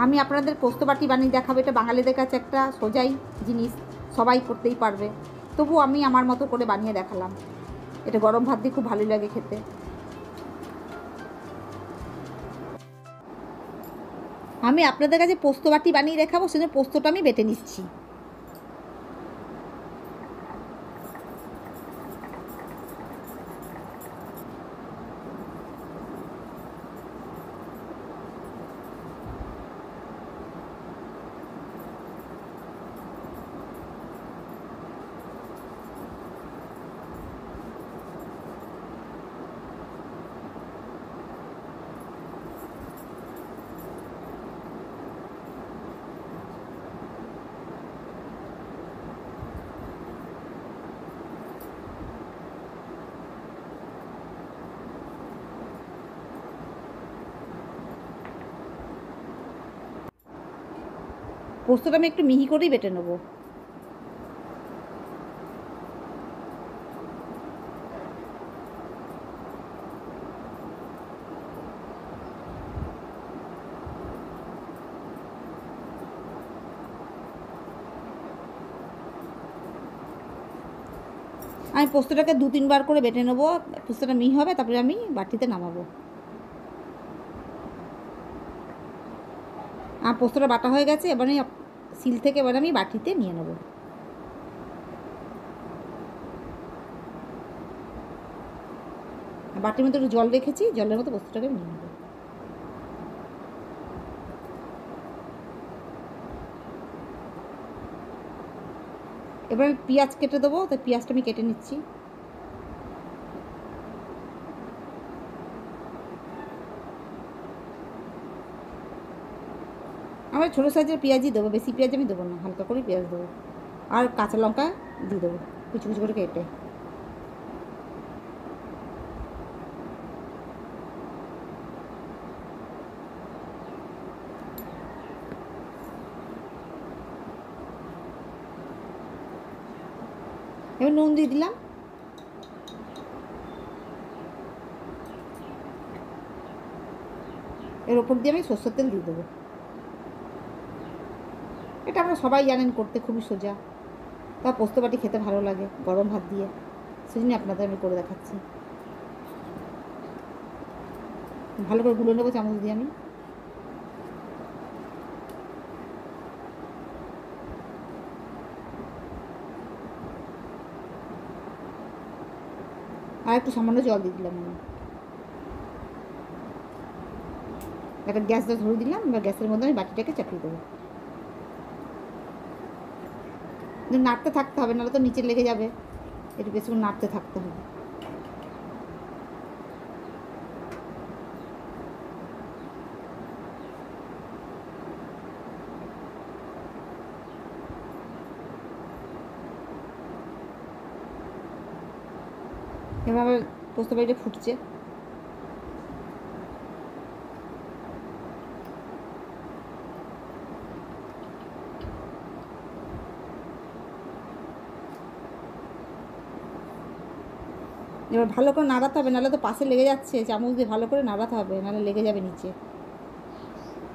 আমি আপনাদের পোস্ত বাটি বানিয়ে দেখাবো। এটা বাঙালিদের কাছে একটা সোজাই জিনিস, সবাই করতেই পারবে। তবু আমি আমার মতো করে বানিয়ে দেখালাম। এটা গরম ভাত দিয়ে খুব ভালোই লাগে খেতে। আমি আপনাদের কাছে পোস্ত বাটি বানিয়ে দেখাবো, সেজন্য পোস্তটা আমি বেটে নিচ্ছি। পোস্তটা আমি একটু মিহি করেই বেটে নেবো। আমি পোস্তটাকে 2-3 বার করে বেটে নেবো। পোস্তটা মিহি হবে, তারপরে আমি বাটিতে নামাবো। আমার পোস্তটা বাটা হয়ে গেছে। এবার আমি সিল থেকে এবার আমি বাটিতে নিয়ে নেবো। বাটির মধ্যে একটু জল রেখেছি, জলের মতো পোস্তটাকে নিয়ে নেবো। এবার আমি পেঁয়াজ কেটে দেবো, তো পেঁয়াজটা আমি কেটে নিচ্ছি। আমার ছোটো সাইজের পেঁয়াজই দেবো, বেশি পেঁয়াজ আমি দেবো না, হালকা করে পেঁয়াজ দেবো। আর কাঁচা লঙ্কা দিয়ে দেবো কুচি কুচি করে কেটে। এবার নুন দিয়ে দিলাম। এর ওপর দিয়ে আমি সরষের তেল দিয়ে দেবো। এটা আমরা সবাই জানেন করতে, খুবই সোজা। তা পোস্ত বাটি খেতে ভালো লাগে গরম ভাত দিয়ে, সেজন্য আপনাদের আমি করে দেখাচ্ছি। ভালো করে গুলে নেবো চামচ দিয়ে আমি। আর একটু সামান্য জল দিয়ে দিলাম আমি। একটা গ্যাসটা ধরে দিলাম। এবার গ্যাসের মধ্যে আমি বাটিটাকে চাপিয়ে দেবো। নাড়তে থাকতে হবে, নাহলে তো নিচে লেগে যাবে। একটু বেশিক্ষণ নাড়তে থাকতে হবে। এভাবে পোস্ত বাটিটা ফুটছে। এবার ভালো করে নাড়াতে হবে, নাহলে তো পাশে লেগে যাচ্ছে। চামচ দিয়ে ভালো করে নাড়াতে হবে, নাহলে লেগে যাবে নিচে।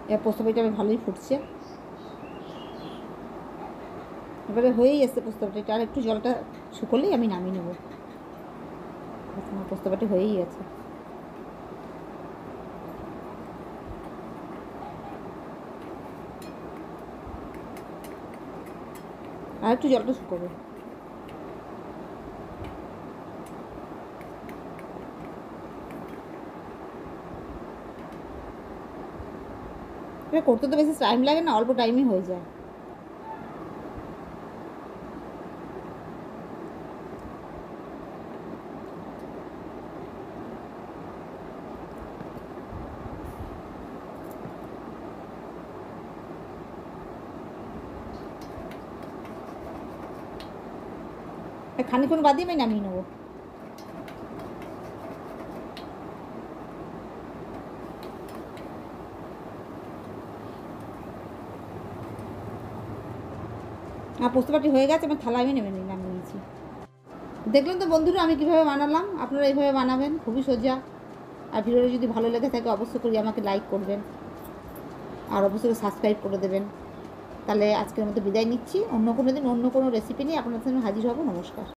এবার পোস্ত বাটিটা আমি ভালোই ফুটছে। এবারে হয়েই এসছে পোস্ত বাটিটা। আর একটু জলটা শুকোলেই আমি নামিয়ে নেবো। আমার পোস্ত বাটি হয়েই গেছে। আর একটু জলটা শুকোবে। এটা করতে তো বেশি টাইম লাগে না, অল্প টাইমই হয়ে যায়। খানিক্ষণ বাদে আমি নামিয়ে নেবো। আর পোস্ত বাটি হয়ে গেছে, আমার থালা আমি নামিয়ে নিয়েছি। দেখলেন তো বন্ধুরা আমি কীভাবে বানালাম। আপনারা এইভাবে বানাবেন, খুবই সোজা। আর ভিডিওটা যদি ভালো লেগে থাকে অবশ্যই করে আমাকে লাইক করবেন, আর অবশ্যই সাবস্ক্রাইব করে দেবেন। তাহলে আজকের মতো বিদায় নিচ্ছি। অন্য কোনো দিন অন্য কোনো রেসিপি নিয়ে আপনাদের সামনে হাজির হব। নমস্কার।